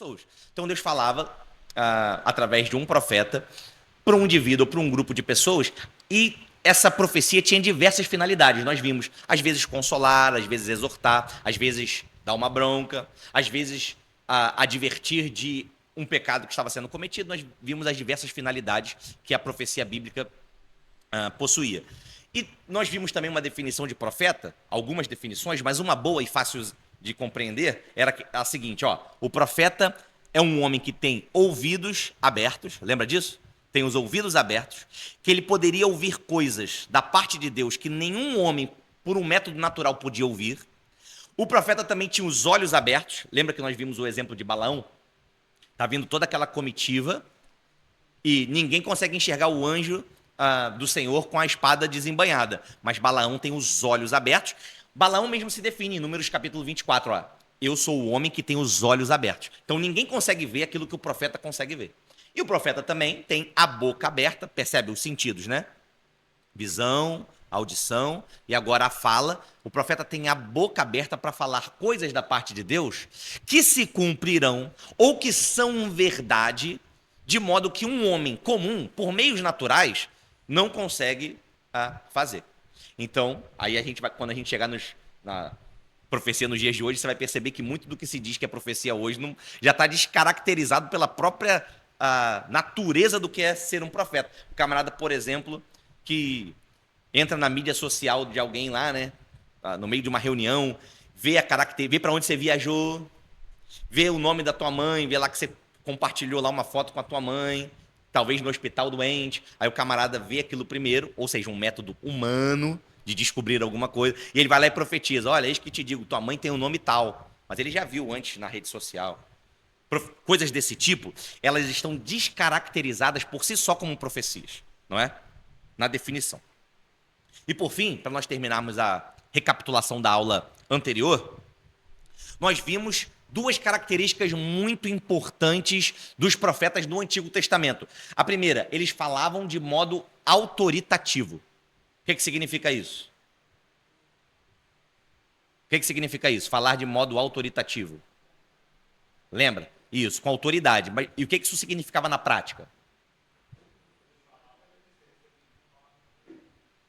pessoas. Então Deus falava através de um profeta para um indivíduo, para um grupo de pessoas, e essa profecia tinha diversas finalidades. Nós vimos, às vezes, consolar, às vezes, exortar, às vezes, dar uma bronca, às vezes, advertir de um pecado que estava sendo cometido. Nós vimos as diversas finalidades que a profecia bíblica possuía. E nós vimos também uma definição de profeta, algumas definições, mas uma boa e fácil de compreender era a seguinte: o profeta é um homem que tem ouvidos abertos, lembra disso? Tem os ouvidos abertos, que ele poderia ouvir coisas da parte de Deus que nenhum homem, por um método natural, podia ouvir. O profeta também tinha os olhos abertos, lembra que nós vimos o exemplo de Balaão? Está vindo toda aquela comitiva e ninguém consegue enxergar o anjo do Senhor com a espada desembainhada, mas Balaão tem os olhos abertos. Balaão mesmo se define em Números capítulo 24, eu sou o homem que tem os olhos abertos. Então ninguém consegue ver aquilo que o profeta consegue ver. E o profeta também tem a boca aberta, percebe os sentidos, né? Visão, audição e agora a fala. O profeta tem a boca aberta para falar coisas da parte de Deus que se cumprirão ou que são verdade, de modo que um homem comum, por meios naturais, não consegue fazer. Então, aí a gente vai, quando a gente chegar na profecia nos dias de hoje, você vai perceber que muito do que se diz que é profecia hoje já está descaracterizado pela própria natureza do que é ser um profeta. O camarada, por exemplo, que entra na mídia social de alguém lá, né, no meio de uma reunião, vê para onde você viajou, vê o nome da tua mãe, vê lá que você compartilhou lá uma foto com a tua mãe, talvez no hospital doente, aí o camarada vê aquilo primeiro, ou seja, um método humano de descobrir alguma coisa, e ele vai lá e profetiza: olha, eis que te digo, tua mãe tem um nome tal, mas ele já viu antes na rede social. Coisas desse tipo, elas estão descaracterizadas por si só como profecias, não é? Na definição. E por fim, para nós terminarmos a recapitulação da aula anterior, nós vimos duas características muito importantes dos profetas no Antigo Testamento. A primeira, eles falavam de modo autoritativo. O que significa isso? O que significa isso? Falar de modo autoritativo. Lembra? Isso, com autoridade. E o que isso significava na prática?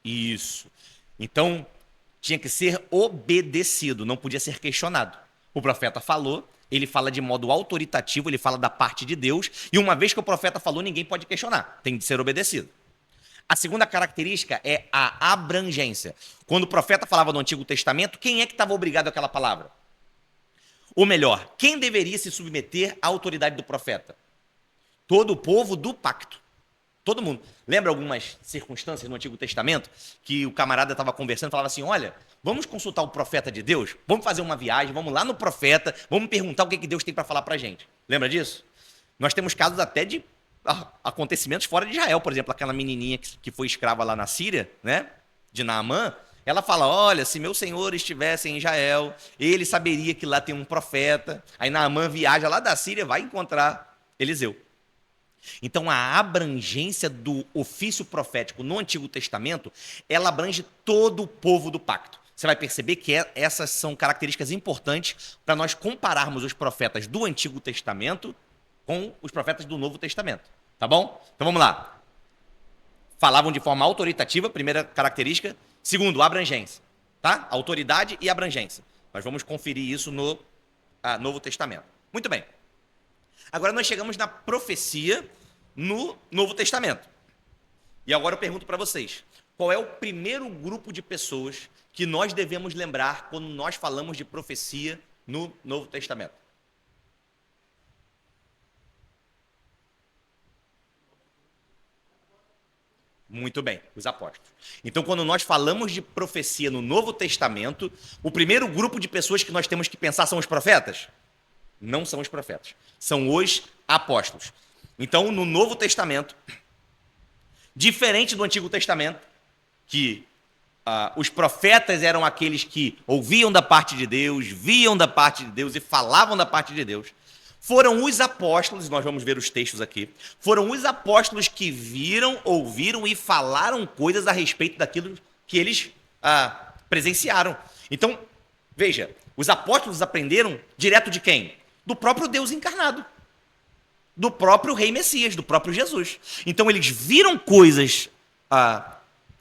Isso. Então, tinha que ser obedecido, não podia ser questionado. O profeta falou, ele fala de modo autoritativo, ele fala da parte de Deus, e uma vez que o profeta falou, ninguém pode questionar, tem de ser obedecido. A segunda característica é a abrangência. Quando o profeta falava no Antigo Testamento, quem é que estava obrigado àquela palavra? Ou melhor, quem deveria se submeter à autoridade do profeta? Todo o povo do pacto. Todo mundo. Lembra algumas circunstâncias no Antigo Testamento que o camarada estava conversando e falava assim: olha, vamos consultar o profeta de Deus? Vamos fazer uma viagem, vamos lá no profeta, vamos perguntar o que Deus tem para falar para a gente. Lembra disso? Nós temos casos até de acontecimentos fora de Israel. Por exemplo, aquela menininha que foi escrava lá na Síria, né, de Naamã, ela fala: olha, se meu senhor estivesse em Israel, ele saberia que lá tem um profeta. Aí Naamã viaja lá da Síria, vai encontrar Eliseu. Então, a abrangência do ofício profético no Antigo Testamento, ela abrange todo o povo do pacto. Você vai perceber que essas são características importantes para nós compararmos os profetas do Antigo Testamento com os profetas do Novo Testamento. Tá bom? Então, vamos lá. Falavam de forma autoritativa, primeira característica. Segundo, abrangência. Tá? Autoridade e abrangência. Nós vamos conferir isso no Novo Testamento. Muito bem. Agora nós chegamos na profecia no Novo Testamento. E agora eu pergunto para vocês: qual é o primeiro grupo de pessoas que nós devemos lembrar quando nós falamos de profecia no Novo Testamento? Muito bem, os apóstolos. Então, quando nós falamos de profecia no Novo Testamento, o primeiro grupo de pessoas que nós temos que pensar são os profetas? Não são os profetas, são os apóstolos. Então, no Novo Testamento, diferente do Antigo Testamento, que os profetas eram aqueles que ouviam da parte de Deus, viam da parte de Deus e falavam da parte de Deus, foram os apóstolos, nós vamos ver os textos aqui, foram os apóstolos que viram, ouviram e falaram coisas a respeito daquilo que eles presenciaram. Então, veja, os apóstolos aprenderam direto de quem? do próprio Deus encarnado, do próprio Rei Messias, do próprio Jesus. Então eles viram coisas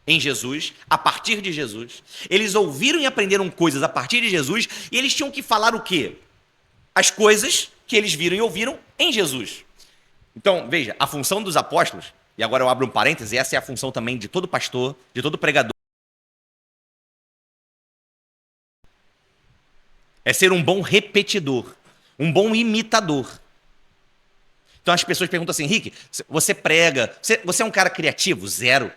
em Jesus, a partir de Jesus. Eles ouviram e aprenderam coisas a partir de Jesus, e eles tinham que falar o quê? As coisas que eles viram e ouviram em Jesus. Então, veja, a função dos apóstolos, e agora eu abro um parêntese, essa é a função também de todo pastor, de todo pregador, é ser um bom repetidor, um bom imitador. Então as pessoas perguntam assim, Rick, você prega, você é um cara criativo? Zero.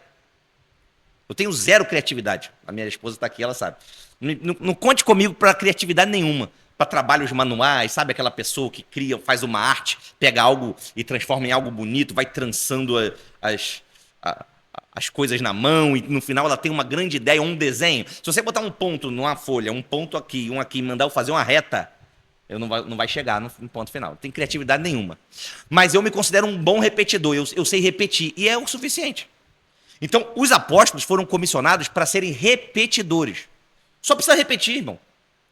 Eu tenho zero criatividade. A minha esposa está aqui, ela sabe. Não conte comigo para criatividade nenhuma. Para trabalhos manuais, sabe aquela pessoa que cria, faz uma arte, pega algo e transforma em algo bonito, vai trançando as coisas na mão e no final ela tem uma grande ideia, um desenho. Se você botar um ponto numa folha, um ponto aqui, um aqui, e mandar eu fazer uma reta, não vai chegar no ponto final. Não tem criatividade nenhuma. Mas eu me considero um bom repetidor, eu sei repetir, e é o suficiente. Então, os apóstolos foram comissionados para serem repetidores. Só precisa repetir, irmão.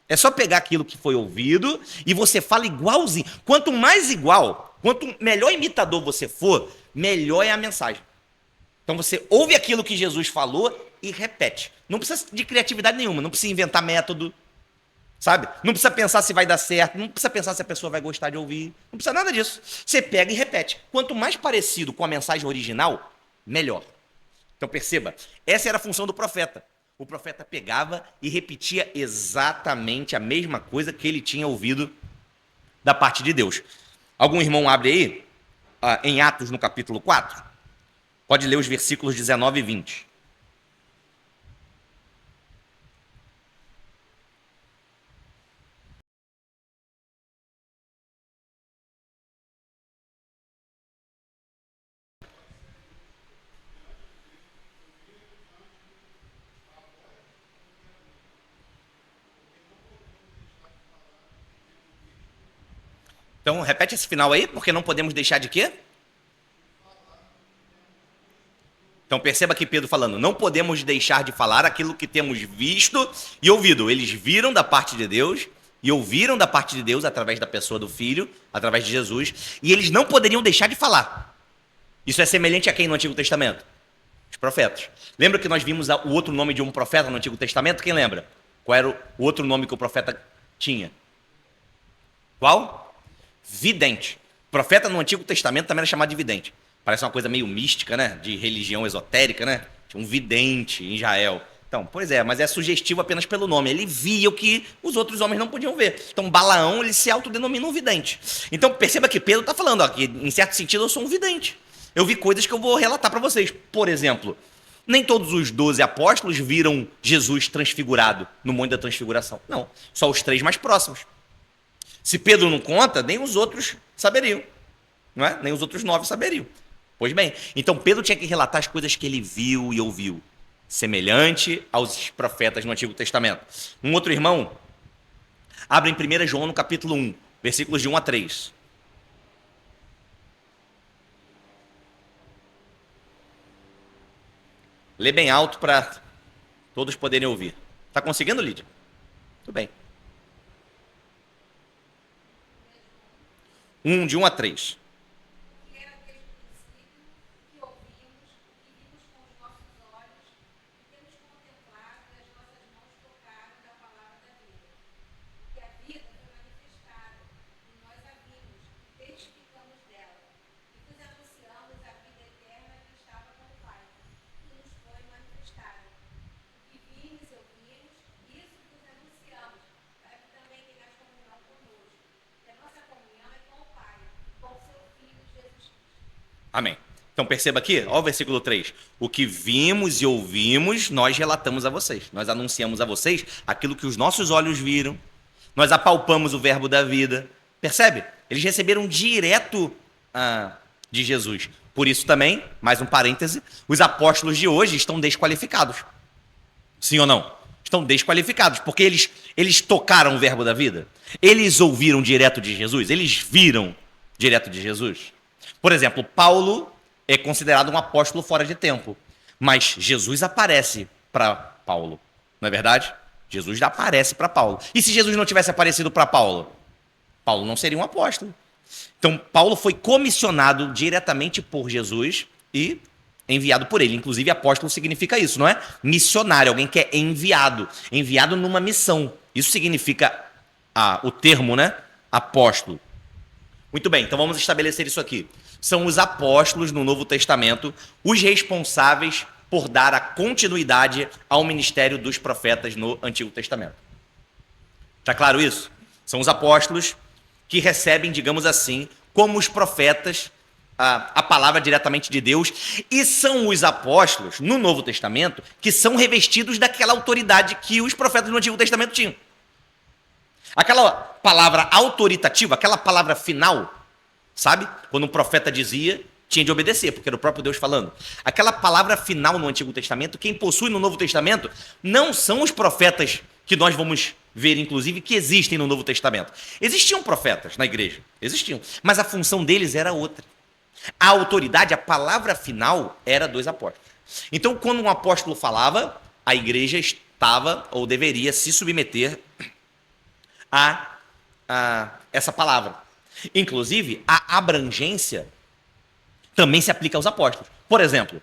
É só pegar aquilo que foi ouvido e você fala igualzinho. Quanto mais igual, quanto melhor imitador você for, melhor é a mensagem. Então você ouve aquilo que Jesus falou e repete. Não precisa de criatividade nenhuma, não precisa inventar método, sabe? Não precisa pensar se vai dar certo, não precisa pensar se a pessoa vai gostar de ouvir, não precisa nada disso. Você pega e repete. Quanto mais parecido com a mensagem original, melhor. Então perceba, essa era a função do profeta. O profeta pegava e repetia exatamente a mesma coisa que ele tinha ouvido da parte de Deus. Algum irmão abre aí, em Atos, no capítulo 4? Pode ler os versículos 19 e 20. Então, repete esse final aí, porque não podemos deixar de quê? Então, perceba aqui Pedro falando, não podemos deixar de falar aquilo que temos visto e ouvido. Eles viram da parte de Deus e ouviram da parte de Deus através da pessoa do Filho, através de Jesus, e eles não poderiam deixar de falar. Isso é semelhante a quem no Antigo Testamento? Os profetas. Lembra que nós vimos o outro nome de um profeta no Antigo Testamento? Quem lembra? Qual era o outro nome que o profeta tinha? Qual? Vidente. Profeta no Antigo Testamento também era chamado de vidente. Parece uma coisa meio mística, né? De religião esotérica, né? Tinha um vidente em Israel. Então, pois é, mas é sugestivo apenas pelo nome. Ele via o que os outros homens não podiam ver. Então, Balaão, ele se autodenomina um vidente. Então, perceba que Pedro está falando, ó, que em certo sentido eu sou um vidente. Eu vi coisas que eu vou relatar para vocês. Por exemplo, nem todos os 12 apóstolos viram Jesus transfigurado no Monte da Transfiguração. Não, só os 3 mais próximos. Se Pedro não conta, nem os outros saberiam. Não é? Nem os outros 9 saberiam. Pois bem, então Pedro tinha que relatar as coisas que ele viu e ouviu, semelhante aos profetas no Antigo Testamento. Um outro irmão, abre em 1 João no capítulo 1, versículos de 1 a 3. Lê bem alto para todos poderem ouvir. Está conseguindo, Lídia? Tudo bem. 1, de 1 a 3. Amém. Então perceba aqui, ó o versículo 3. O que vimos e ouvimos, nós relatamos a vocês. Nós anunciamos a vocês aquilo que os nossos olhos viram. Nós apalpamos o verbo da vida. Percebe? Eles receberam direto de Jesus. Por isso também, mais um parêntese, os apóstolos de hoje estão desqualificados. Sim ou não? Estão desqualificados, porque eles tocaram o verbo da vida. Eles ouviram direto de Jesus. Eles viram direto de Jesus. Por exemplo, Paulo é considerado um apóstolo fora de tempo, mas Jesus aparece para Paulo, não é verdade? Jesus aparece para Paulo. E se Jesus não tivesse aparecido para Paulo? Paulo não seria um apóstolo. Então, Paulo foi comissionado diretamente por Jesus e enviado por ele. Inclusive, apóstolo significa isso, não é? Missionário, alguém que é enviado. Enviado numa missão. Isso significa o termo, né? Apóstolo. Muito bem, então vamos estabelecer isso aqui. São os apóstolos no Novo Testamento os responsáveis por dar a continuidade ao ministério dos profetas no Antigo Testamento. Tá claro isso? São os apóstolos que recebem, digamos assim, como os profetas, a palavra diretamente de Deus, e são os apóstolos, no Novo Testamento, que são revestidos daquela autoridade que os profetas no Antigo Testamento tinham. Aquela palavra autoritativa, aquela palavra final, sabe? Quando um profeta dizia, tinha de obedecer, porque era o próprio Deus falando. Aquela palavra final no Antigo Testamento, quem possui no Novo Testamento, não são os profetas que nós vamos ver, inclusive, que existem no Novo Testamento. Existiam profetas na igreja, existiam, mas a função deles era outra. A autoridade, a palavra final, era dos apóstolos. Então, quando um apóstolo falava, a igreja estava ou deveria se submeter a essa palavra. Inclusive, a abrangência também se aplica aos apóstolos. Por exemplo,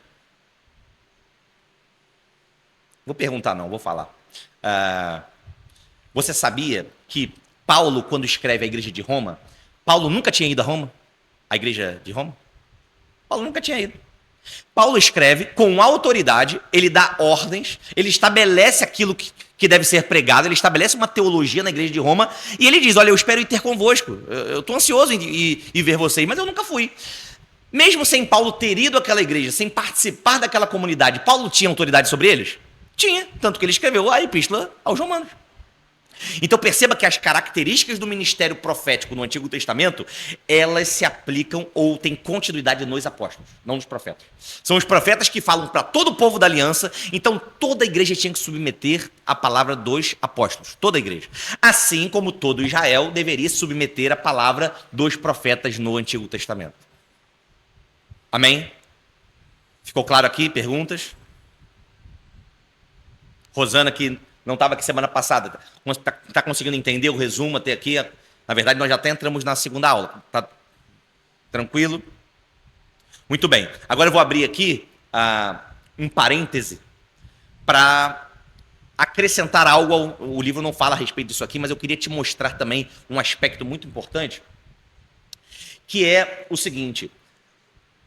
vou perguntar não, vou falar. Você sabia que Paulo, quando escreve a igreja de Roma, Paulo nunca tinha ido a Roma? A igreja de Roma? Paulo nunca tinha ido. Paulo escreve com autoridade, ele dá ordens, ele estabelece aquilo que deve ser pregado, ele estabelece uma teologia na igreja de Roma e ele diz, olha, eu espero ir ter convosco, eu estou ansioso em ver vocês, mas eu nunca fui. Mesmo sem Paulo ter ido àquela igreja, sem participar daquela comunidade, Paulo tinha autoridade sobre eles? Tinha, tanto que ele escreveu a epístola aos romanos. Então perceba que as características do ministério profético no Antigo Testamento, elas se aplicam ou têm continuidade nos apóstolos, não nos profetas. São os profetas que falam para todo o povo da aliança, então toda a igreja tinha que submeter a palavra dos apóstolos, toda a igreja. Assim como todo Israel deveria submeter a palavra dos profetas no Antigo Testamento. Amém? Ficou claro aqui? Perguntas? Rosana, que não estava aqui semana passada, está conseguindo entender o resumo até aqui? Na verdade, nós já até entramos na segunda aula. Tá tranquilo? Muito bem. Agora eu vou abrir aqui um parêntese para acrescentar algo. O livro não fala a respeito disso aqui, mas eu queria te mostrar também um aspecto muito importante, que é o seguinte.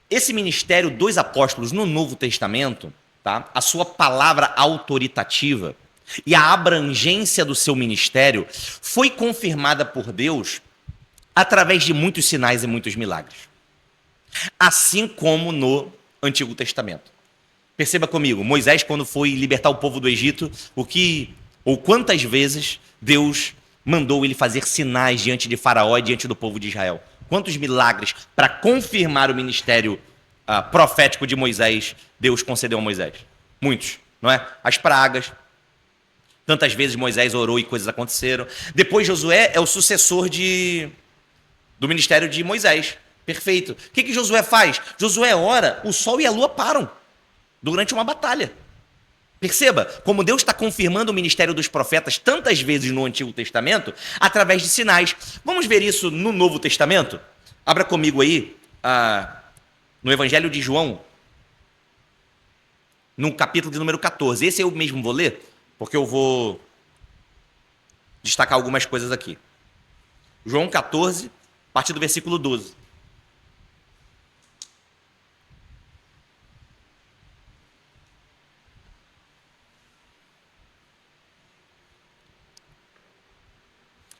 Esse ministério dos apóstolos no Novo Testamento, tá? A sua palavra autoritativa e a abrangência do seu ministério foi confirmada por Deus através de muitos sinais e muitos milagres. Assim como no Antigo Testamento. Perceba comigo, Moisés, quando foi libertar o povo do Egito, quantas vezes Deus mandou ele fazer sinais diante de Faraó e diante do povo de Israel? Quantos milagres para confirmar o ministério profético de Moisés Deus concedeu a Moisés? Muitos, não é? As pragas. Tantas vezes Moisés orou e coisas aconteceram. Depois Josué é o sucessor do ministério de Moisés. Perfeito. O que Josué faz? Josué ora, o sol e a lua param durante uma batalha. Perceba como Deus está confirmando o ministério dos profetas tantas vezes no Antigo Testamento através de sinais. Vamos ver isso no Novo Testamento? Abra comigo aí no Evangelho de João, no capítulo de número 14. Esse eu mesmo vou ler, porque eu vou destacar algumas coisas aqui. João 14, a partir do versículo 12.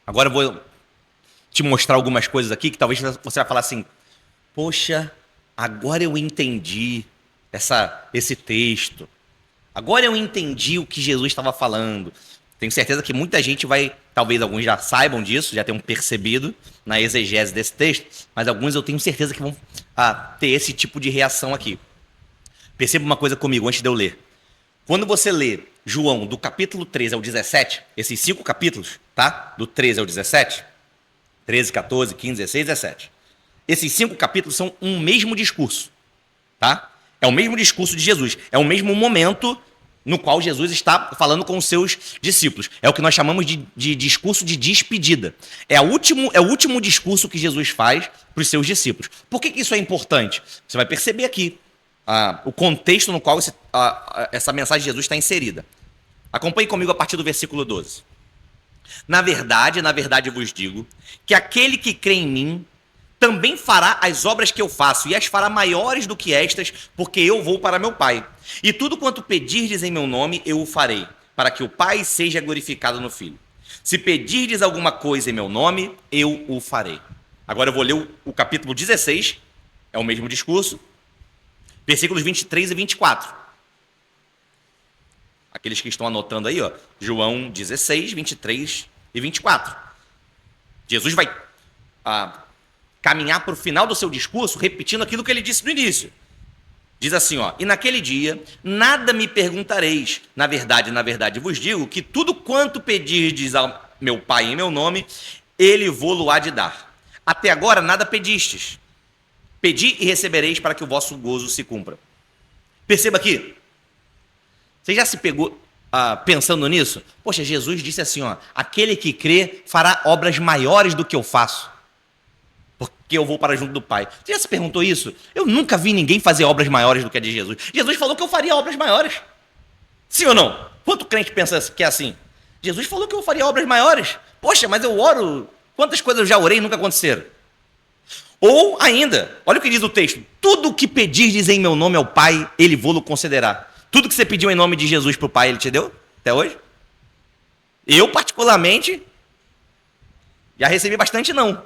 Agora eu vou te mostrar algumas coisas aqui que talvez você vai falar assim, poxa, agora eu entendi esse texto. Agora eu entendi o que Jesus estava falando. Tenho certeza que muita gente talvez alguns já saibam disso, já tenham percebido na exegese desse texto, mas alguns eu tenho certeza que vão ter esse tipo de reação aqui. Perceba uma coisa comigo antes de eu ler. Quando você lê João do capítulo 13 ao 17, esses 5 capítulos, tá? Do 13 ao 17, 13, 14, 15, 16, 17. Esses 5 capítulos são um mesmo discurso, tá? É o mesmo discurso de Jesus, é o mesmo momento no qual Jesus está falando com os seus discípulos. É o que nós chamamos de discurso de despedida. É o último discurso que Jesus faz para os seus discípulos. Por que isso é importante? Você vai perceber aqui o contexto no qual essa mensagem de Jesus está inserida. Acompanhe comigo a partir do versículo 12. Na verdade vos digo, que aquele que crê em mim também fará as obras que eu faço, e as fará maiores do que estas, porque eu vou para meu Pai. E tudo quanto pedirdes em meu nome, eu o farei, para que o Pai seja glorificado no Filho. Se pedirdes alguma coisa em meu nome, eu o farei. Agora eu vou ler o capítulo 16, é o mesmo discurso, versículos 23 e 24. Aqueles que estão anotando aí, ó, João 16, 23 e 24. Jesus vai caminhar para o final do seu discurso, repetindo aquilo que ele disse no início. Diz assim, ó, e naquele dia, nada me perguntareis. Na verdade vos digo que tudo quanto pedirdes ao meu Pai em meu nome, ele vô-lo há de dar. Até agora nada pedistes. Pedi e recebereis para que o vosso gozo se cumpra. Perceba aqui. Você já se pegou pensando nisso? Poxa, Jesus disse assim, ó, aquele que crê fará obras maiores do que eu faço, porque eu vou para junto do Pai. Você já se perguntou isso? Eu nunca vi ninguém fazer obras maiores do que a de Jesus. Jesus falou que eu faria obras maiores. Sim ou não? Quanto crente pensa que é assim? Jesus falou que eu faria obras maiores. Poxa, mas eu oro. Quantas coisas eu já orei e nunca aconteceram? Ou ainda, olha o que diz o texto. Tudo o que pedirdes em meu nome ao Pai, ele vô-lo concederá. Tudo que você pediu em nome de Jesus para o Pai, ele te deu? Até hoje? Eu, particularmente, já recebi bastante não.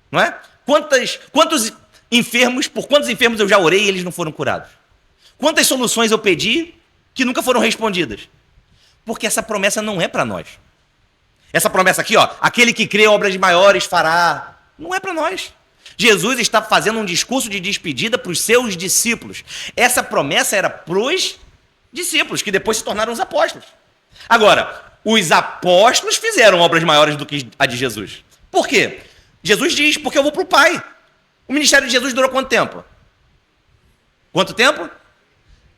Não é? Quantos enfermos, por quantos enfermos eu já orei e eles não foram curados? Quantas soluções eu pedi que nunca foram respondidas? Porque essa promessa não é para nós. Essa promessa aqui, ó, aquele que crê obras maiores fará, não é para nós. Jesus está fazendo um discurso de despedida para os seus discípulos. Essa promessa era para os discípulos, que depois se tornaram os apóstolos. Agora, os apóstolos fizeram obras maiores do que a de Jesus. Por quê? Jesus diz, porque eu vou para o Pai. O ministério de Jesus durou quanto tempo? Quanto tempo?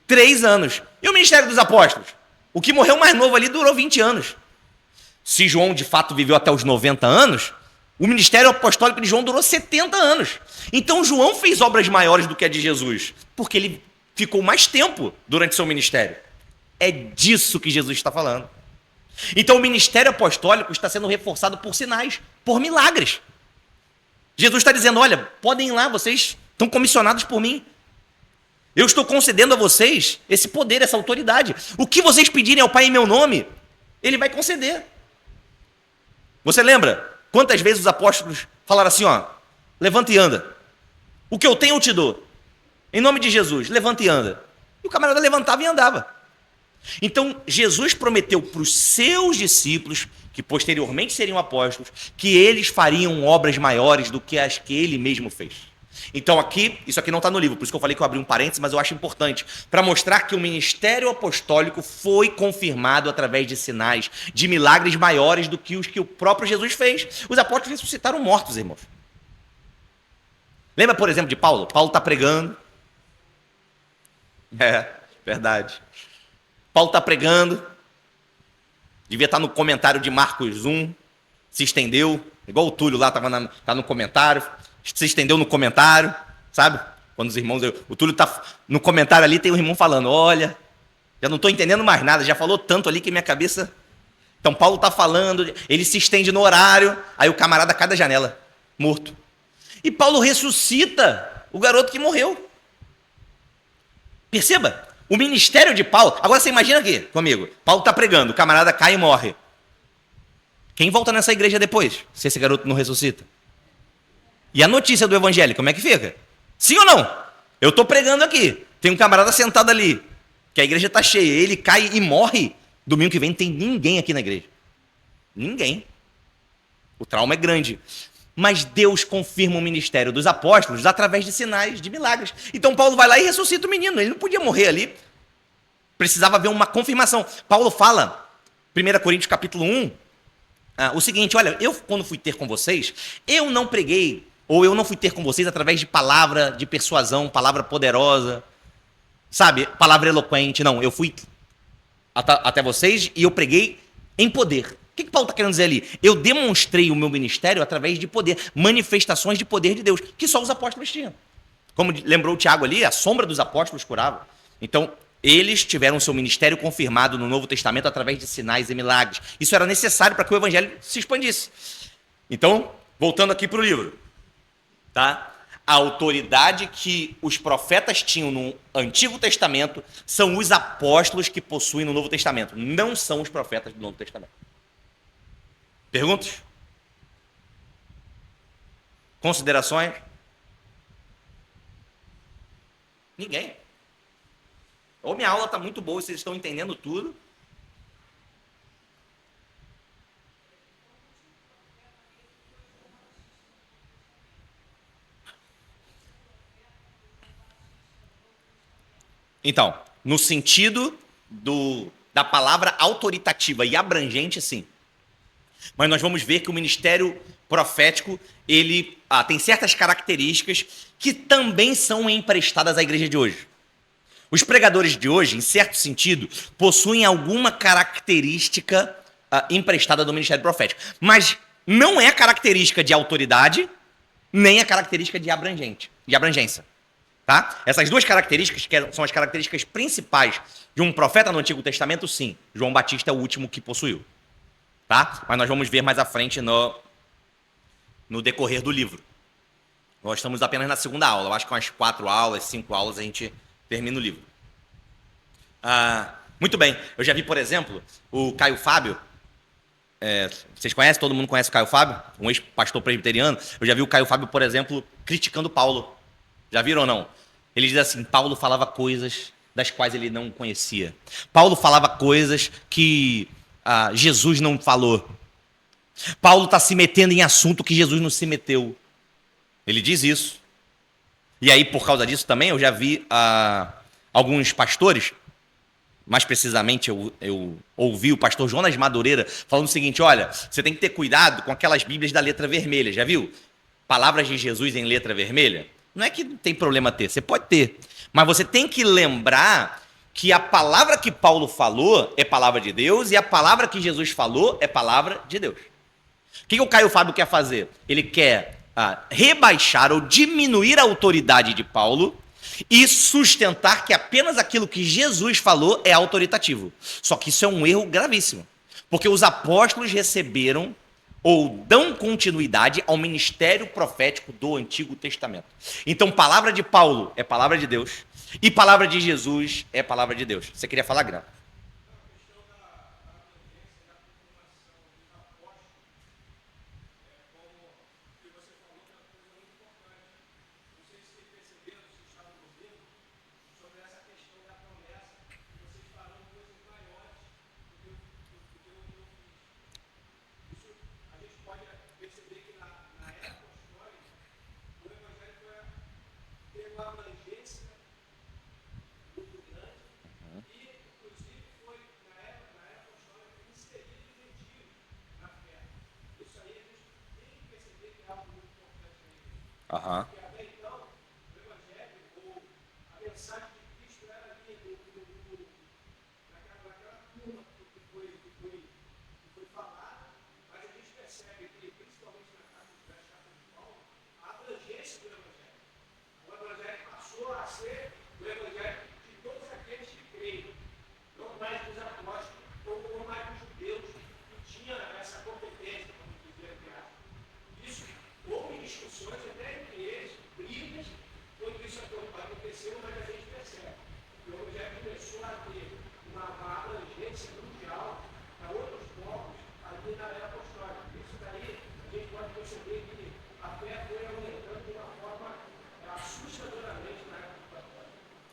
3 anos. E o ministério dos apóstolos? O que morreu mais novo ali durou 20 anos. Se João de fato viveu até os 90 anos, o ministério apostólico de João durou 70 anos. Então João fez obras maiores do que a de Jesus, porque ele ficou mais tempo durante seu ministério. É disso que Jesus está falando. Então o ministério apostólico está sendo reforçado por sinais, por milagres. Jesus está dizendo, olha, podem ir lá, vocês estão comissionados por mim. Eu estou concedendo a vocês esse poder, essa autoridade. O que vocês pedirem ao Pai em meu nome, ele vai conceder. Você lembra quantas vezes os apóstolos falaram assim, ó, levanta e anda. O que eu tenho eu te dou. Em nome de Jesus, levanta e anda. E o camarada levantava e andava. Então, Jesus prometeu para os seus discípulos, que posteriormente seriam apóstolos, que eles fariam obras maiores do que as que ele mesmo fez. Então aqui, isso aqui não está no livro, por isso que eu falei que eu abri um parênteses, mas eu acho importante, para mostrar que o ministério apostólico foi confirmado através de sinais, de milagres maiores do que os que o próprio Jesus fez. Os apóstolos ressuscitaram mortos, irmãos. Lembra, por exemplo, de Paulo? Paulo está pregando. É, verdade. Paulo está pregando, devia estar no comentário de Marcos 1, se estendeu, igual o Túlio lá está no comentário, se estendeu no comentário, sabe? Quando os irmãos, o Túlio está no comentário ali, tem um irmão falando, olha, já não estou entendendo mais nada, já falou tanto ali que minha cabeça... Então Paulo está falando, ele se estende no horário, aí o camarada cai da janela, morto. E Paulo ressuscita o garoto que morreu. Perceba? O ministério de Paulo... Agora você imagina aqui comigo. Paulo está pregando, o camarada cai e morre. Quem volta nessa igreja depois, se esse garoto não ressuscita? E a notícia do evangelho, como é que fica? Sim ou não? Eu estou pregando aqui. Tem um camarada sentado ali, que a igreja está cheia. Ele cai e morre. Domingo que vem não tem ninguém aqui na igreja. Ninguém. O trauma é grande. Mas Deus confirma o ministério dos apóstolos através de sinais, de milagres. Então Paulo vai lá e ressuscita o menino. Ele não podia morrer ali. Precisava haver uma confirmação. Paulo fala, 1 Coríntios capítulo 1, o seguinte, olha, eu quando fui ter com vocês, eu não preguei, ou eu não fui ter com vocês através de palavra de persuasão, palavra poderosa, sabe, palavra eloquente. Não, eu fui até vocês e eu preguei em poder. O que Paulo está querendo dizer ali? Eu demonstrei o meu ministério através de poder, manifestações de poder de Deus, que só os apóstolos tinham. Como lembrou o Tiago ali, a sombra dos apóstolos curava. Então, eles tiveram seu ministério confirmado no Novo Testamento através de sinais e milagres. Isso era necessário para que o evangelho se expandisse. Então, voltando aqui para o livro, tá? A autoridade que os profetas tinham no Antigo Testamento são os apóstolos que possuem no Novo Testamento, não são os profetas do Novo Testamento. Perguntas? Considerações? Ninguém. Ou minha aula está muito boa, vocês estão entendendo tudo. Então, no sentido da palavra autoritativa e abrangente, sim. Mas nós vamos ver que o ministério profético, ele tem certas características que também são emprestadas à igreja de hoje. Os pregadores de hoje, em certo sentido, possuem alguma característica emprestada do ministério profético. Mas não é a característica de autoridade, nem a característica de abrangência. Tá? Essas duas características, que são as características principais de um profeta no Antigo Testamento, sim. João Batista é o último que possuiu. Tá? Mas nós vamos ver mais à frente no decorrer do livro. Nós estamos apenas na segunda aula. Eu acho que umas 4 aulas, 5 aulas a gente termina o livro. Muito bem. Eu já vi, por exemplo, o Caio Fábio. Vocês conhecem? Todo mundo conhece o Caio Fábio? Um ex-pastor presbiteriano. Eu já vi o Caio Fábio, por exemplo, criticando Paulo. Já viram ou não? Ele diz assim, Paulo falava coisas das quais ele não conhecia. Paulo falava coisas que Jesus não falou. Paulo está se metendo em assunto que Jesus não se meteu. Ele diz isso. E aí, por causa disso também, eu já vi alguns pastores, mais precisamente eu ouvi o pastor Jonas Madureira falando o seguinte, olha, você tem que ter cuidado com aquelas bíblias da letra vermelha, já viu? Palavras de Jesus em letra vermelha. Não é que não tem problema ter, você pode ter. Mas você tem que lembrar que a palavra que Paulo falou é palavra de Deus e a palavra que Jesus falou é palavra de Deus. O que o Caio Fábio quer fazer? Ele quer rebaixar ou diminuir a autoridade de Paulo e sustentar que apenas aquilo que Jesus falou é autoritativo. Só que isso é um erro gravíssimo. Porque os apóstolos receberam ou dão continuidade ao ministério profético do Antigo Testamento. Então, palavra de Paulo é palavra de Deus e palavra de Jesus é palavra de Deus. Você queria falar, Grana? Aham.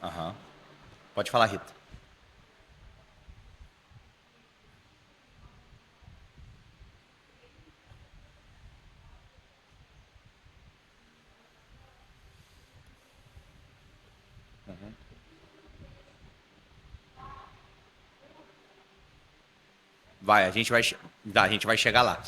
Aham. Pode falar, Rita. Vai, a gente vai chegar lá.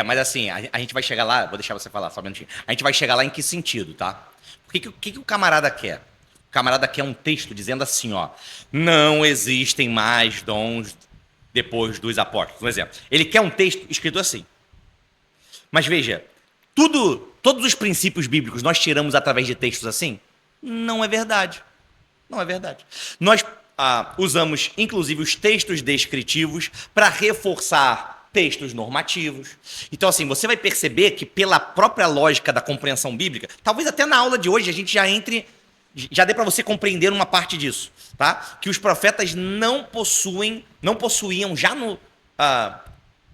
Mas assim, a gente vai chegar lá, vou deixar você falar só um minutinho. A gente vai chegar lá em que sentido, tá? O que o camarada quer? O camarada quer um texto dizendo assim, ó, não existem mais dons depois dos apóstolos. Um exemplo. Ele quer um texto escrito assim. Mas veja, todos os princípios bíblicos nós tiramos através de textos assim? Não é verdade. Não é verdade. Nós usamos, inclusive, os textos descritivos para reforçar textos normativos. Então, assim, você vai perceber que pela própria lógica da compreensão bíblica, talvez até na aula de hoje a gente já dê para você compreender uma parte disso, tá? Que os profetas não possuíam já no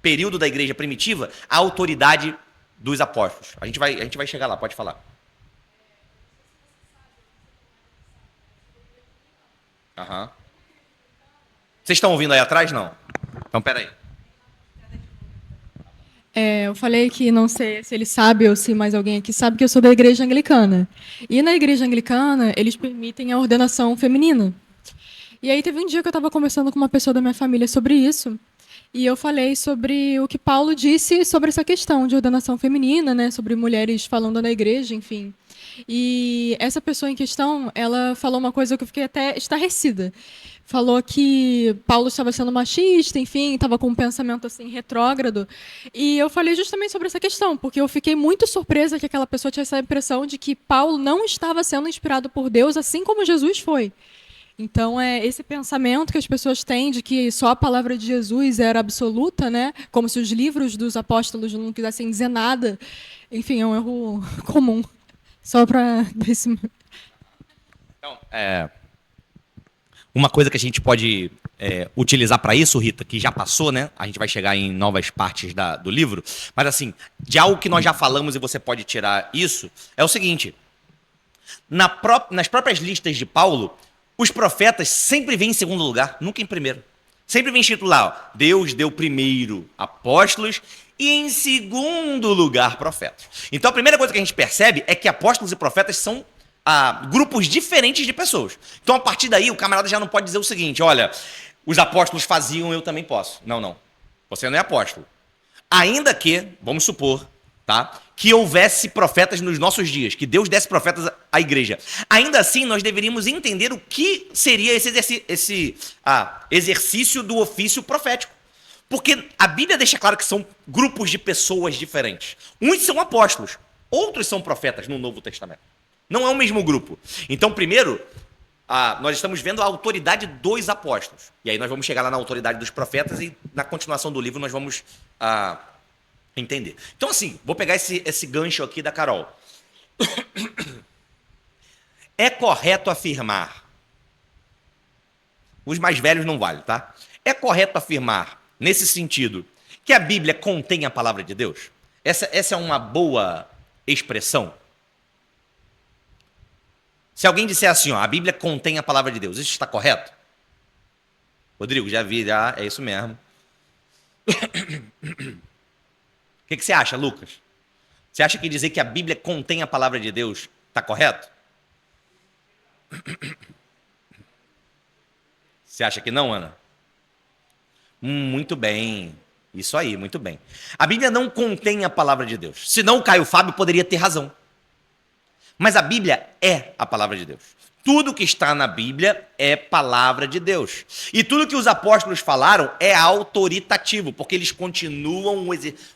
período da igreja primitiva a autoridade dos apóstolos. A gente vai chegar lá, pode falar. Aham. Vocês estão ouvindo aí atrás? Não. Então, peraí. Eu falei que não sei se ele sabe ou se mais alguém aqui sabe que eu sou da igreja anglicana. E na igreja anglicana, eles permitem a ordenação feminina. E aí teve um dia que eu estava conversando com uma pessoa da minha família sobre isso. E eu falei sobre o que Paulo disse sobre essa questão de ordenação feminina, né, sobre mulheres falando na igreja, enfim. E essa pessoa em questão, ela falou uma coisa que eu fiquei até estarrecida. Falou que Paulo estava sendo machista, enfim, estava com um pensamento assim retrógrado. E eu falei justamente sobre essa questão, porque eu fiquei muito surpresa que aquela pessoa tinha essa impressão de que Paulo não estava sendo inspirado por Deus, assim como Jesus foi. Então, é esse pensamento que as pessoas têm de que só a palavra de Jesus era absoluta, né? Como se os livros dos apóstolos não quisessem dizer nada. Enfim, é um erro comum. Só para... Então, uma coisa que a gente pode utilizar para isso, Rita, que já passou, né? A gente vai chegar em novas partes do livro. Mas, assim, de algo que nós já falamos e você pode tirar isso, é o seguinte. Nas próprias listas de Paulo, os profetas sempre vêm em segundo lugar, nunca em primeiro. Sempre vem escrito lá, ó, Deus deu primeiro apóstolos e em segundo lugar profetas. Então a primeira coisa que a gente percebe é que apóstolos e profetas são grupos diferentes de pessoas. Então a partir daí o camarada já não pode dizer o seguinte, olha, os apóstolos faziam, eu também posso. Não, não. Você não é apóstolo. Ainda que, vamos supor, tá, que houvesse profetas nos nossos dias, que Deus desse profetas à igreja. Ainda assim, nós deveríamos entender o que seria esse exercício do ofício profético. Porque a Bíblia deixa claro que são grupos de pessoas diferentes. Uns são apóstolos, outros são profetas no Novo Testamento. Não é o mesmo grupo. Então, primeiro, nós estamos vendo a autoridade dos apóstolos. E aí nós vamos chegar lá na autoridade dos profetas e na continuação do livro nós vamos entender. Então, assim, vou pegar esse gancho aqui da Carol. É correto afirmar, os mais velhos não valem, tá? É correto afirmar, nesse sentido, que a Bíblia contém a palavra de Deus? Essa é uma boa expressão? Se alguém disser assim, ó, a Bíblia contém a palavra de Deus, isso está correto? Rodrigo, já vi, é isso mesmo. O que você acha, Lucas? Você acha que dizer que a Bíblia contém a palavra de Deus está correto? Você acha que não, Ana? Muito bem. Isso aí, muito bem. A Bíblia não contém a palavra de Deus. Senão o Caio Fábio poderia ter razão. Mas a Bíblia é a palavra de Deus. Tudo que está na Bíblia é palavra de Deus. E tudo que os apóstolos falaram é autoritativo, porque eles continuam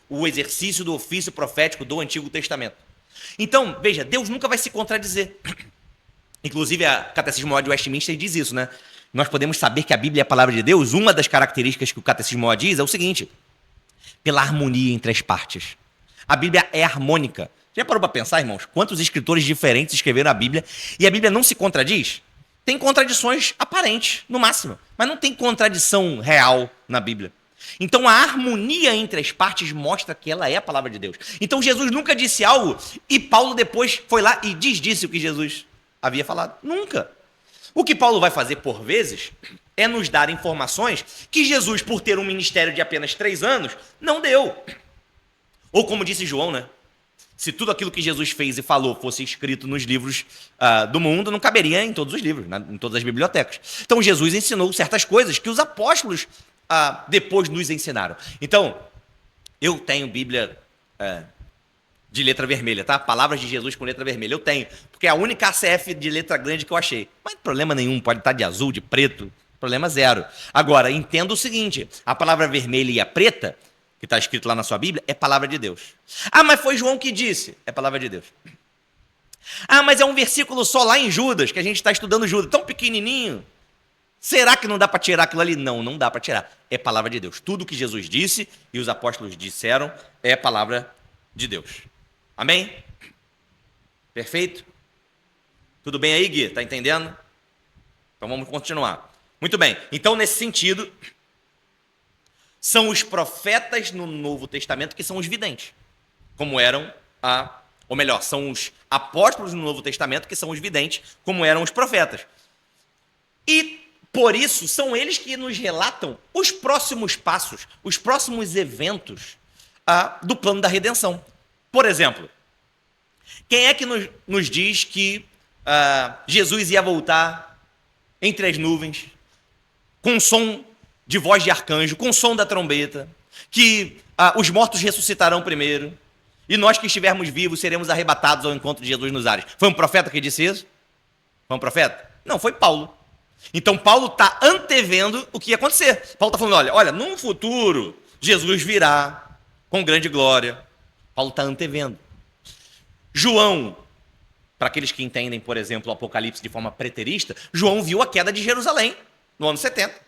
o exercício do ofício profético do Antigo Testamento. Então, veja, Deus nunca vai se contradizer. Inclusive, a Catecismo Maior de Westminster diz isso, né? Nós podemos saber que a Bíblia é a palavra de Deus. Uma das características que o Catecismo Maior diz é o seguinte: pela harmonia entre as partes. A Bíblia é harmônica. Já parou para pensar, irmãos? Quantos escritores diferentes escreveram a Bíblia e a Bíblia não se contradiz? Tem contradições aparentes, no máximo, mas não tem contradição real na Bíblia. Então a harmonia entre as partes mostra que ela é a palavra de Deus. Então Jesus nunca disse algo e Paulo depois foi lá e disse o que Jesus havia falado. Nunca. O que Paulo vai fazer por vezes é nos dar informações que Jesus, por ter um ministério de apenas 3 anos, não deu. Ou como disse João, né? Se tudo aquilo que Jesus fez e falou fosse escrito nos livros do mundo, não caberia em todos os livros, em todas as bibliotecas. Então Jesus ensinou certas coisas que os apóstolos depois nos ensinaram. Então, eu tenho Bíblia de letra vermelha, tá? Palavras de Jesus com letra vermelha. Eu tenho, porque é a única ACF de letra grande que eu achei. Mas problema nenhum, pode estar de azul, de preto, Problema zero. Agora, entenda o seguinte, a palavra vermelha e a preta, que está escrito lá na sua Bíblia, é palavra de Deus. Ah, mas foi João que disse. É palavra de Deus. Ah, mas é um versículo só lá em Judas, que a gente está estudando Judas, tão pequenininho. Será que não dá para tirar aquilo ali? Não, não dá para tirar. É palavra de Deus. Tudo que Jesus disse e os apóstolos disseram é palavra de Deus. Amém? Perfeito? Tudo bem aí, Gui? Tá entendendo? Então vamos continuar. Muito bem. Então, nesse sentido, são os profetas no Novo Testamento que são os videntes, como eram ou melhor, são os apóstolos no Novo Testamento que são os videntes, como eram os profetas. E por isso, são eles que nos relatam os próximos passos, os próximos eventos do plano da redenção. Por exemplo, quem é que nos diz que Jesus ia voltar entre as nuvens, com som de voz de arcanjo, com som da trombeta, que os mortos ressuscitarão primeiro, e nós que estivermos vivos seremos arrebatados ao encontro de Jesus nos ares? Foi um profeta que disse isso? Foi um profeta? Não, foi Paulo. Então, Paulo está antevendo o que ia acontecer. Paulo está falando, olha, num futuro, Jesus virá com grande glória. Paulo está antevendo. João, para aqueles que entendem, por exemplo, o Apocalipse de forma preterista, João viu a queda de Jerusalém no ano 70.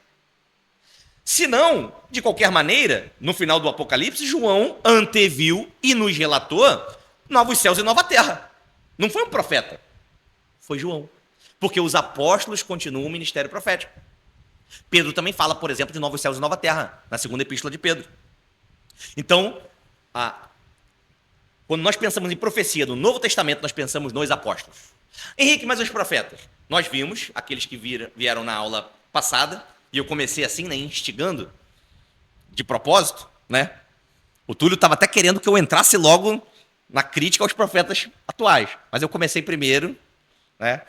Se não, de qualquer maneira, no final do Apocalipse, João anteviu e nos relatou novos céus e nova terra. Não foi um profeta, foi João. Porque os apóstolos continuam o ministério profético. Pedro também fala, por exemplo, de novos céus e nova terra, na segunda epístola de Pedro. Então, quando nós pensamos em profecia do Novo Testamento, nós pensamos nos apóstolos. Henrique, mas os profetas? Nós vimos, aqueles que vieram na aula passada, e eu comecei assim, né, instigando, de propósito, né? O Túlio estava até querendo que eu entrasse logo na crítica aos profetas atuais. Mas eu comecei primeiro, né,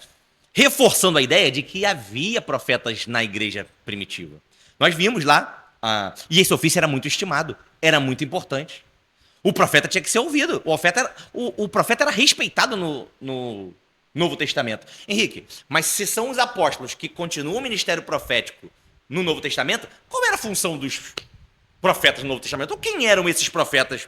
reforçando a ideia de que havia profetas na igreja primitiva. Nós vimos lá, e esse ofício era muito estimado, era muito importante. O profeta tinha que ser ouvido, o profeta era respeitado no Novo Testamento. Henrique, mas se são os apóstolos que continuam o ministério profético no Novo Testamento, qual era a função dos profetas no Novo Testamento? Ou quem eram esses profetas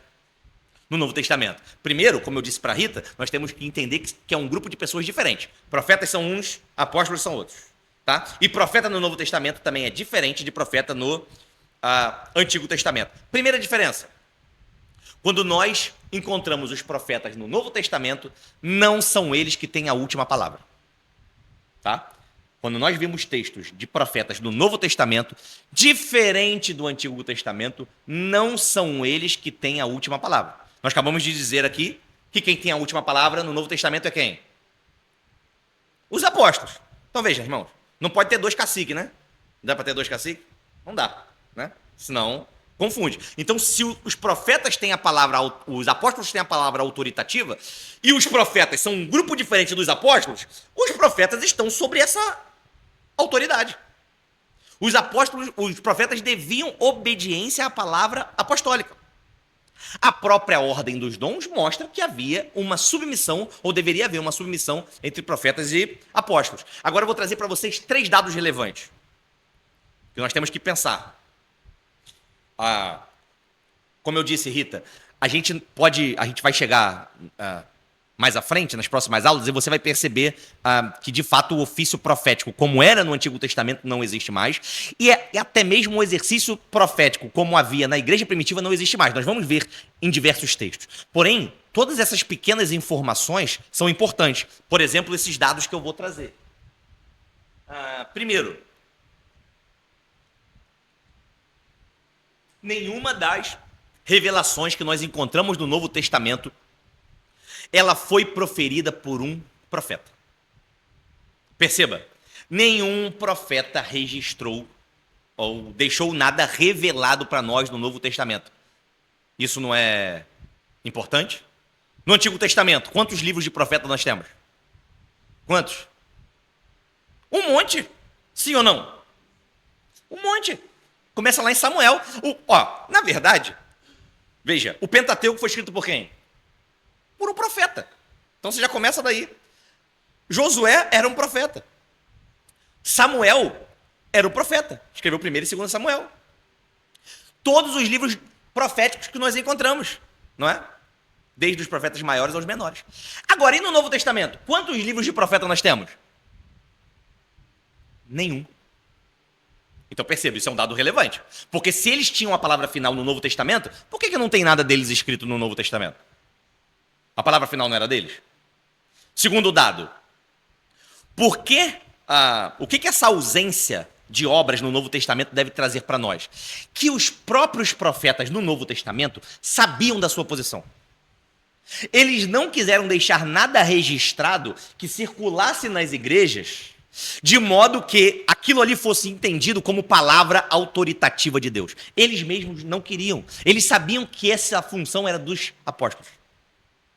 no Novo Testamento? Primeiro, como eu disse para a Rita, nós temos que entender que é um grupo de pessoas diferentes. Profetas são uns, apóstolos são outros. Tá? E profeta no Novo Testamento também é diferente de profeta no Antigo Testamento. Primeira diferença. Quando nós encontramos os profetas no Novo Testamento, não são eles que têm a última palavra. Tá? Quando nós vimos textos de profetas do Novo Testamento, diferente do Antigo Testamento, não são eles que têm a última palavra. Nós acabamos de dizer aqui que quem tem a última palavra no Novo Testamento é quem? Os apóstolos. Então veja, irmãos, não pode ter dois caciques, né? Não dá para ter dois caciques? Não dá, né? Senão confunde. Então, se os profetas têm a palavra, os apóstolos têm a palavra autoritativa, e os profetas são um grupo diferente dos apóstolos, os profetas estão sobre essa autoridade. Os profetas deviam obediência à palavra apostólica. A própria ordem dos dons mostra que havia uma submissão, ou deveria haver uma submissão entre profetas e apóstolos. Agora eu vou trazer para vocês 3 dados relevantes que nós temos que pensar. Como eu disse, Rita, a gente vai chegar mais à frente, nas próximas aulas, e você vai perceber que, de fato, o ofício profético, como era no Antigo Testamento, não existe mais, e até mesmo o exercício profético, como havia na igreja primitiva, não existe mais. Nós vamos ver em diversos textos. Porém, todas essas pequenas informações são importantes. Por exemplo, esses dados que eu vou trazer. Primeiro, nenhuma das revelações que nós encontramos no Novo Testamento ela foi proferida por um profeta. Perceba, nenhum profeta registrou ou deixou nada revelado para nós no Novo Testamento. Isso não é importante? No Antigo Testamento, quantos livros de profeta nós temos? Quantos? Um monte. Sim ou não? Um monte. Começa lá em Samuel. Na verdade, veja, o Pentateuco foi escrito por quem? Por um profeta. Então você já começa daí. Josué era um profeta. Samuel era o profeta. Escreveu primeiro e segundo Samuel. Todos os livros proféticos que nós encontramos, não é? Desde os profetas maiores aos menores. Agora, e no Novo Testamento? Quantos livros de profeta nós temos? Nenhum. Então perceba, isso é um dado relevante. Porque se eles tinham a palavra final no Novo Testamento, por que não tem nada deles escrito no Novo Testamento? A palavra final não era deles? Segundo dado, por que, o que essa ausência de obras no Novo Testamento deve trazer para nós? Que os próprios profetas no Novo Testamento sabiam da sua posição. Eles não quiseram deixar nada registrado que circulasse nas igrejas, de modo que aquilo ali fosse entendido como palavra autoritativa de Deus. Eles mesmos não queriam. Eles sabiam que essa função era dos apóstolos.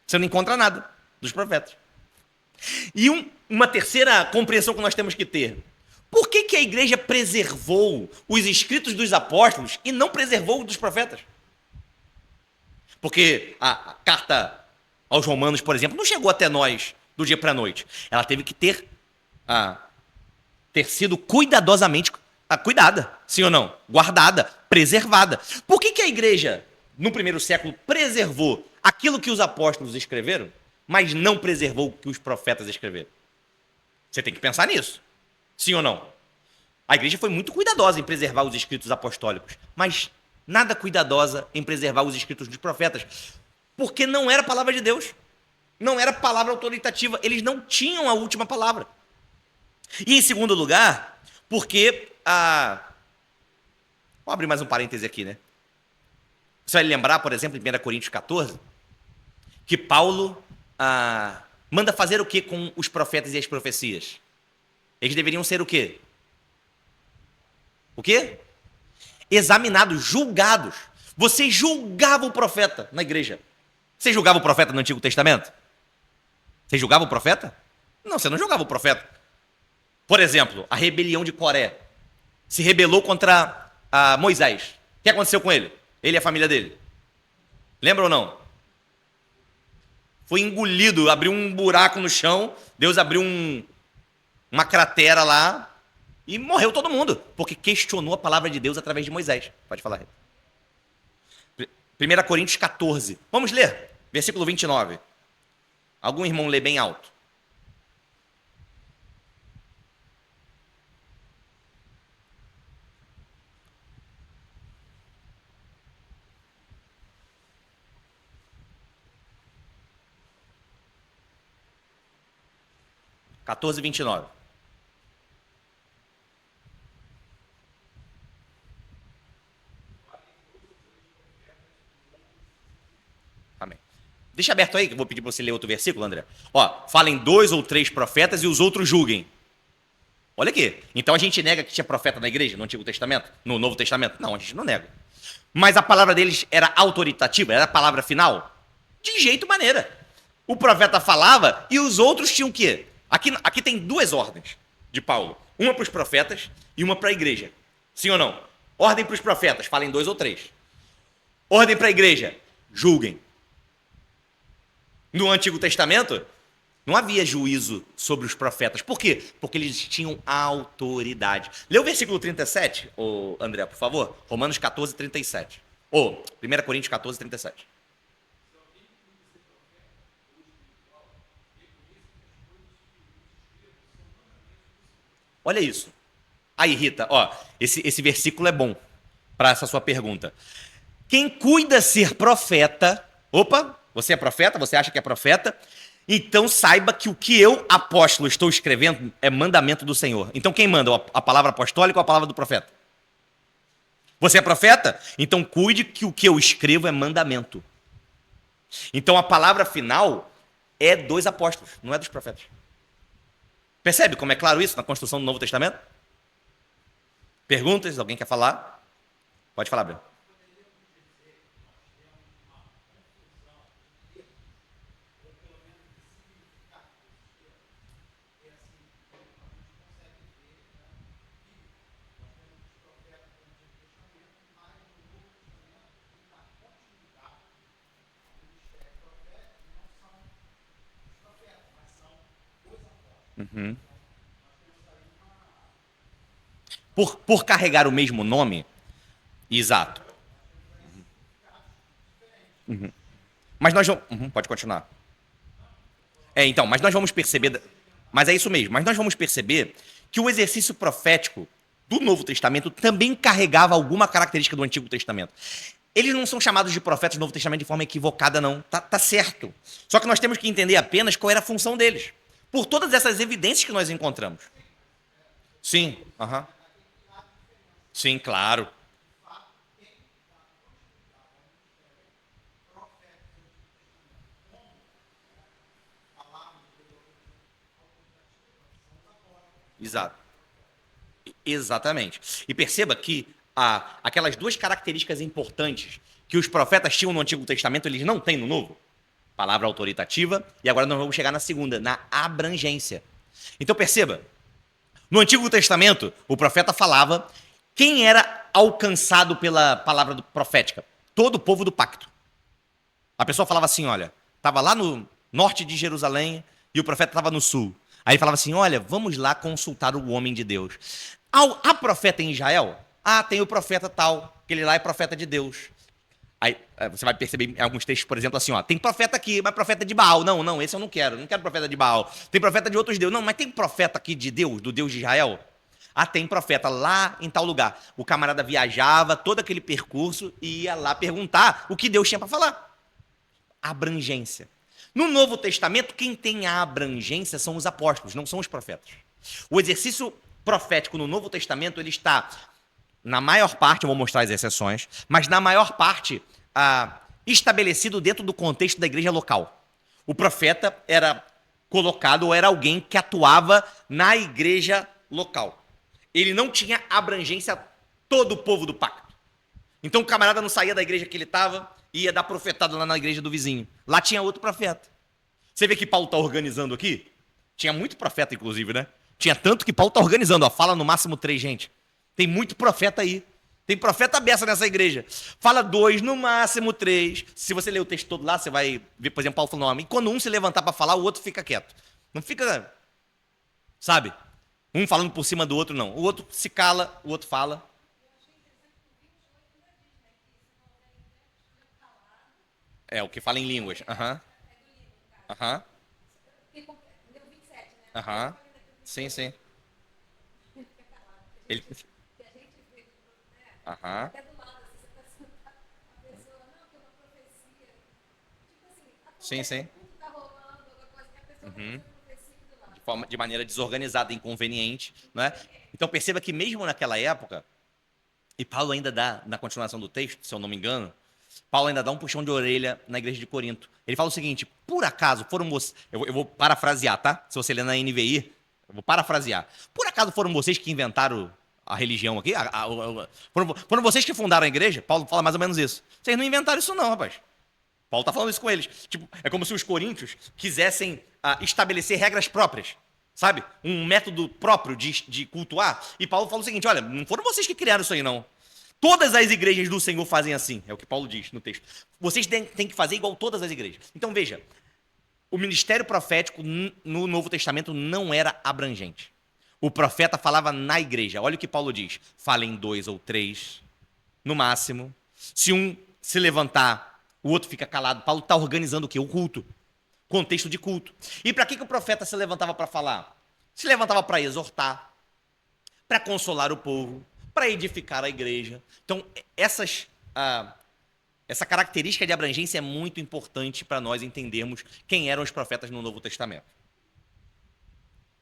Você não encontra nada dos profetas. E uma terceira compreensão que nós temos que ter. Por que a igreja preservou os escritos dos apóstolos e não preservou os dos profetas? Porque a carta aos Romanos, por exemplo, não chegou até nós do dia para a noite. Ela teve que ter sido cuidadosamente cuidada, sim ou não? Guardada, preservada. Por que a igreja, no primeiro século, preservou aquilo que os apóstolos escreveram, mas não preservou o que os profetas escreveram? Você tem que pensar nisso, sim ou não? A igreja foi muito cuidadosa em preservar os escritos apostólicos, mas nada cuidadosa em preservar os escritos dos profetas, porque não era a palavra de Deus, não era palavra autoritativa, eles não tinham a última palavra. E em segundo lugar, porque vou abrir mais um parêntese aqui, né? Você vai lembrar, por exemplo, em 1 Coríntios 14, que Paulo manda fazer o que com os profetas e as profecias? Eles deveriam ser o quê? O quê? Examinados, julgados. Você julgava o profeta na igreja. Você julgava o profeta no Antigo Testamento? Você julgava o profeta? Não, você não julgava o profeta. Por exemplo, a rebelião de Coré. Se rebelou contra Moisés. O que aconteceu com ele? Ele e a família dele. Lembra ou não? Foi engolido, abriu um buraco no chão, Deus abriu uma cratera lá e morreu todo mundo, porque questionou a palavra de Deus através de Moisés. Pode falar, Rita. 1 Coríntios 14. Vamos ler, versículo 29. Algum irmão lê bem alto. Quatorze, 29. Amém. Deixa aberto aí, que eu vou pedir para você ler outro versículo, André. Ó, falem 2 ou 3 profetas e os outros julguem. Olha aqui. Então a gente nega que tinha profeta na igreja, no Antigo Testamento? No Novo Testamento? Não, a gente não nega. Mas a palavra deles era autoritativa? Era a palavra final? De jeito maneira. O profeta falava e os outros tinham o quê? Aqui tem 2 ordens de Paulo. Uma para os profetas e uma para a igreja. Sim ou não? Ordem para os profetas, falem 2 ou 3. Ordem para a igreja, julguem. No Antigo Testamento, não havia juízo sobre os profetas. Por quê? Porque eles tinham autoridade. Lê o versículo 37, André, por favor. Romanos 14, 37. 1 Coríntios 14, 37. Olha isso. Aí, Rita, esse versículo é bom para essa sua pergunta. Quem cuida ser profeta... Opa, você é profeta? Você acha que é profeta? Então saiba que o que eu, apóstolo, estou escrevendo é mandamento do Senhor. Então quem manda? A palavra apostólica ou a palavra do profeta? Você é profeta? Então cuide que o que eu escrevo é mandamento. Então a palavra final é dos apóstolos, não é dos profetas. Percebe como é claro isso na construção do Novo Testamento? Perguntas? Alguém quer falar? Pode falar, Breno. Uhum. Por carregar o mesmo nome, exato. Mas nós vamos. Pode continuar. Então, mas nós vamos perceber. Mas é isso mesmo. Mas nós vamos perceber que o exercício profético do Novo Testamento também carregava alguma característica do Antigo Testamento. Eles não são chamados de profetas do Novo Testamento de forma equivocada, não. Tá certo. Só que nós temos que entender apenas qual era a função deles. Por todas essas evidências que nós encontramos. Sim. Sim, claro. Exato. Exatamente. E perceba que aquelas duas características importantes que os profetas tinham no Antigo Testamento, eles não têm no Novo. Palavra autoritativa. E agora nós vamos chegar na segunda, na abrangência. Então perceba, no Antigo Testamento, o profeta falava quem era alcançado pela palavra profética. Todo o povo do pacto. A pessoa falava assim, olha, estava lá no norte de Jerusalém e o profeta estava no sul. Aí falava assim, olha, vamos lá consultar o homem de Deus. Há profeta em Israel? Tem o profeta tal, que ele lá é profeta de Deus. Aí você vai perceber em alguns textos, por exemplo, assim, tem profeta aqui, mas profeta de Baal. Não, esse eu não quero profeta de Baal. Tem profeta de outros deuses. Não, mas tem profeta aqui de Deus, do Deus de Israel? Tem profeta lá em tal lugar. O camarada viajava todo aquele percurso e ia lá perguntar o que Deus tinha para falar. Abrangência. No Novo Testamento, quem tem a abrangência são os apóstolos, não são os profetas. O exercício profético no Novo Testamento, ele está, na maior parte, eu vou mostrar as exceções, mas na maior parte, estabelecido dentro do contexto da igreja local. O profeta era colocado ou era alguém que atuava na igreja local. Ele não tinha abrangência a todo o povo do pacto. Então o camarada não saía da igreja que ele estava e ia dar profetado lá na igreja do vizinho. Lá tinha outro profeta. Você vê que Paulo está organizando aqui? Tinha muito profeta, inclusive, né? Tinha tanto que Paulo está organizando. Fala no máximo 3, gente. Tem muito profeta aí. Tem profeta beça nessa igreja. Fala 2, no máximo 3. Se você ler o texto todo lá, você vai ver, por exemplo, Paulo falando, e quando um se levantar para falar, o outro fica quieto. Não fica, sabe? Um falando por cima do outro, não. O outro se cala, o outro fala. O que fala em línguas. Sim, sim. Ele... Sim, sim. De maneira desorganizada, inconveniente, né? Então perceba que mesmo naquela época, e Paulo ainda dá, na continuação do texto, se eu não me engano, Paulo ainda dá um puxão de orelha na igreja de Corinto. Ele fala o seguinte, por acaso foram vocês... Eu vou parafrasear, tá? Se você ler na NVI, eu vou parafrasear. Por acaso foram vocês que inventaram a religião aqui? Foram vocês que fundaram a igreja? Paulo fala mais ou menos isso. Vocês não inventaram isso não, rapaz. Paulo tá falando isso com eles. Tipo, é como se os coríntios quisessem estabelecer regras próprias, sabe? Um método próprio de cultuar. E Paulo fala o seguinte, olha, não foram vocês que criaram isso aí não. Todas as igrejas do Senhor fazem assim, é o que Paulo diz no texto. Vocês têm que fazer igual todas as igrejas. Então veja, o ministério profético no Novo Testamento não era abrangente. O profeta falava na igreja. Olha o que Paulo diz. Fala em 2 ou 3, no máximo. Se um se levantar, o outro fica calado. Paulo está organizando o quê? O culto. Contexto de culto. E para que o profeta se levantava para falar? Se levantava para exortar, para consolar o povo, para edificar a igreja. Então, essa característica de abrangência é muito importante para nós entendermos quem eram os profetas no Novo Testamento.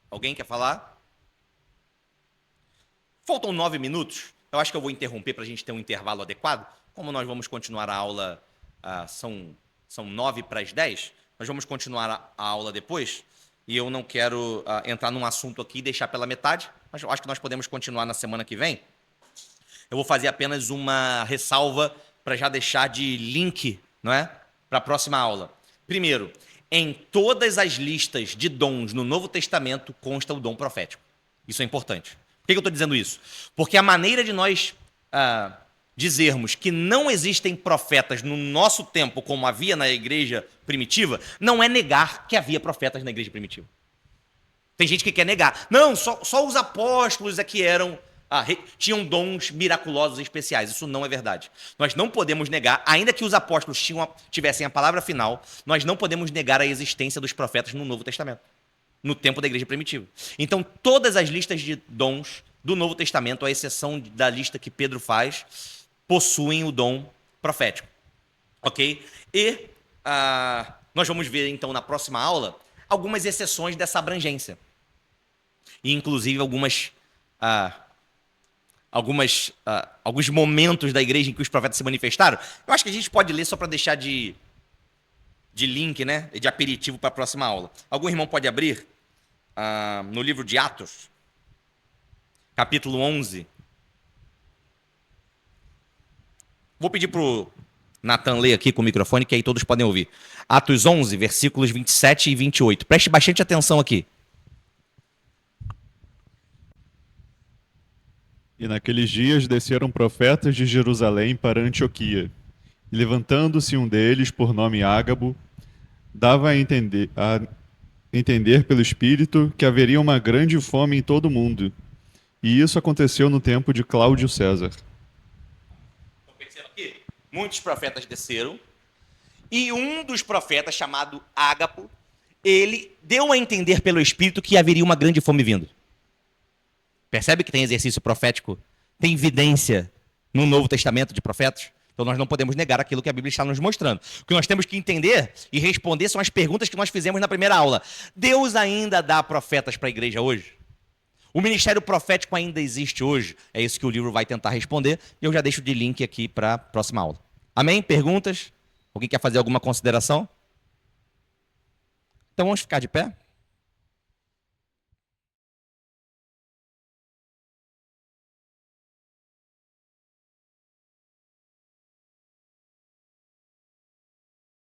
Alguém quer falar? Faltam 9 minutos. Eu acho que eu vou interromper para a gente ter um intervalo adequado. Como nós vamos continuar a aula, são 9 para as 10, nós vamos continuar a aula depois. E eu não quero entrar num assunto aqui e deixar pela metade, mas eu acho que nós podemos continuar na semana que vem. Eu vou fazer apenas uma ressalva para já deixar de link, não é? Para a próxima aula. Primeiro, em todas as listas de dons no Novo Testamento consta o dom profético. Isso é importante. Por que eu estou dizendo isso? Porque a maneira de nós dizermos que não existem profetas no nosso tempo, como havia na igreja primitiva, não é negar que havia profetas na igreja primitiva. Tem gente que quer negar. Não, só os apóstolos é que eram tinham dons miraculosos especiais. Isso não é verdade. Nós não podemos negar, ainda que os apóstolos tivessem a palavra final, nós não podemos negar a existência dos profetas no Novo Testamento, no tempo da igreja primitiva. Então, todas as listas de dons do Novo Testamento, à exceção da lista que Pedro faz, possuem o dom profético. Ok? E nós vamos ver, então, na próxima aula, algumas exceções dessa abrangência. E, inclusive, alguns momentos da igreja em que os profetas se manifestaram. Eu acho que a gente pode ler só para deixar de link, né? De aperitivo para a próxima aula. Algum irmão pode abrir no livro de Atos, capítulo 11. Vou pedir para o Nathan ler aqui com o microfone, que aí todos podem ouvir. Atos 11, versículos 27 e 28. Preste bastante atenção aqui. E naqueles dias desceram profetas de Jerusalém para Antioquia. E levantando-se um deles, por nome Ágabo, dava a entender pelo Espírito que haveria uma grande fome em todo o mundo. E isso aconteceu no tempo de Cláudio César. Estão percebendo aqui? Muitos profetas desceram. E um dos profetas, chamado Ágabo, ele deu a entender pelo Espírito que haveria uma grande fome vindo. Percebe que tem exercício profético? Tem evidência no Novo Testamento de profetas? Então nós não podemos negar aquilo que a Bíblia está nos mostrando. O que nós temos que entender e responder são as perguntas que nós fizemos na primeira aula. Deus ainda dá profetas para a igreja hoje? O ministério profético ainda existe hoje? É isso que o livro vai tentar responder. E eu já deixo de link aqui para a próxima aula. Amém? Perguntas? Alguém quer fazer alguma consideração? Então vamos ficar de pé?